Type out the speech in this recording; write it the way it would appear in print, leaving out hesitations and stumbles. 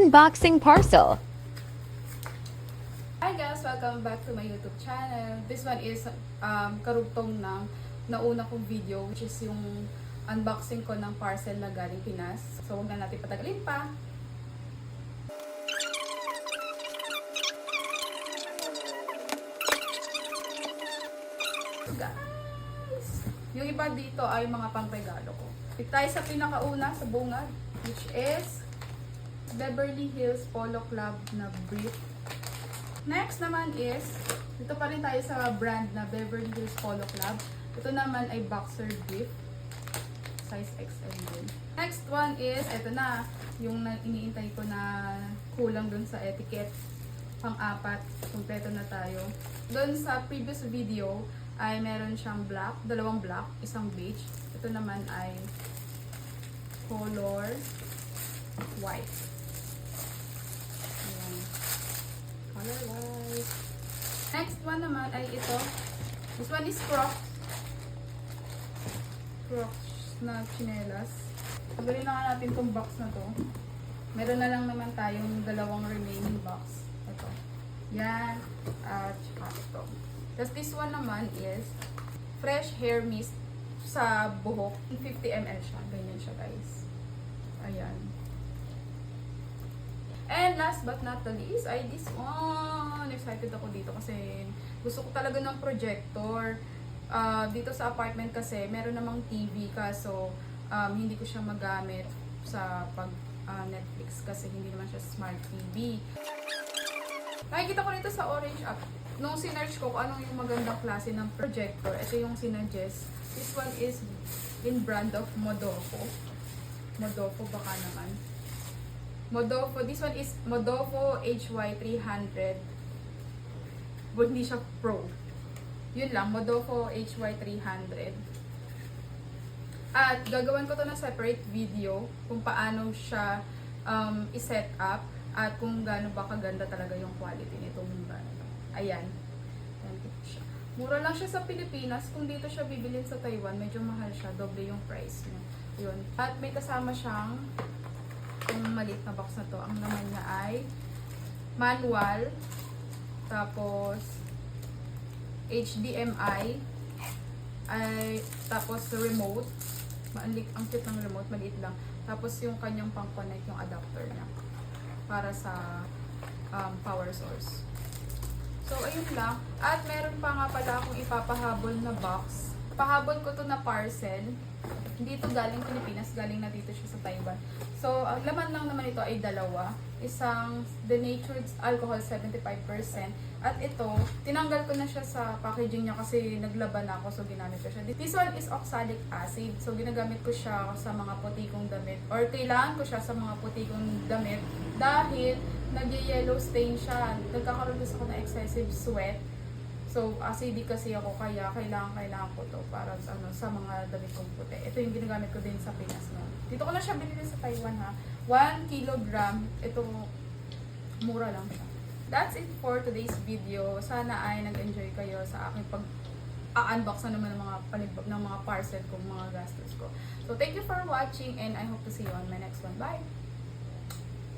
Unboxing parcel. Hi guys! Welcome back to my YouTube channel. This one is karugtong ng nauna kong video, which is yung unboxing ko ng parcel na galing Pinas. So huwag na natin patagalin pa. Guys! Yung iba dito ay mga pangregalo ko. Pick tayo sa pinakauna sa bungad, which is Beverly Hills Polo Club na brief. Next naman is, dito pa rin tayo sa brand na Beverly Hills Polo Club. Ito naman ay boxer brief. Size XL din. Next one is, ito na, yung iniintay ko na kulang dun sa etiquette. Pang-apat, kumpleto na tayo. Dun sa previous video, ay meron siyang black, dalawang black, isang beige. Ito naman ay color white. Ayan. Color white. Next one naman ay ito. This one is Crocs. Crocs na chinelas. Tagalin na nga natin itong box na to. Meron na lang naman tayong dalawang remaining box. Ito. Yan. At saka ito. Tapos this one naman is fresh hair mist sa buhok. 50 ml siya. Ganyan siya guys. Ayan. And last but not the least ay this one. Excited ako dito kasi gusto ko talaga ng projector. Dito sa apartment kasi meron namang TV kaso hindi ko siya magamit sa pag Netflix kasi hindi naman siya smart TV. Nakikita ko rito sa Orange app. Nung sinearch ko kung anong yung magandang klase ng projector, ito yung sinuggest. This one is in brand of Modofo. Modofo baka naman. Modofo. This one is Modofo HY300. But hindi siya Pro. Yun lang. Modofo HY300. At gagawin ko to na separate video kung paano siya i-set up at kung gaano ba kaganda talaga yung quality nitong brand. Ayan. Siya. Mura lang siya sa Pilipinas. Kung dito siya bibilin sa Taiwan, medyo mahal siya. Doble yung price niya. Yun. At may kasama siyang yung maliit na box na to. Ang naman niya ay manual. Tapos HDMI. Tapos remote. Ang cute ng remote. Maliit lang. Tapos yung kanyang pang-connect yung adapter niya. Para sa power source. So, ayun lang. At meron pa nga pala akong ipapahabol na box. Pahabol ko to na parcel. Hindi ito galing Pilipinas. Galing na dito siya sa Taiwan. So, ang laman lang naman ito ay dalawa. Isang denatured alcohol 75%. At ito, tinanggal ko na siya sa packaging niya kasi naglaban ako. So, ginamit ko siya. This one is oxalic acid. So, ginagamit ko siya sa mga puti kong damit. Or kailangan ko siya sa mga puti kong damit. Dahil nag-yellow stain siya. Nagkakaroon kasi ako ng excessive sweat. So, acidic kasi ako kaya kailangan ko to para sa mga damit kong puti. Ito yung ginagamit ko din sa Pinas na. Dito ko na siya binili sa Taiwan ha. 1 kilogram. Ito, mura lang siya. That's it for today's video. Sana ay nag-enjoy kayo sa aking pag-unbox na naman ng mga parcel kong mga gastos ko. So, thank you for watching and I hope to see you on my next one. Bye!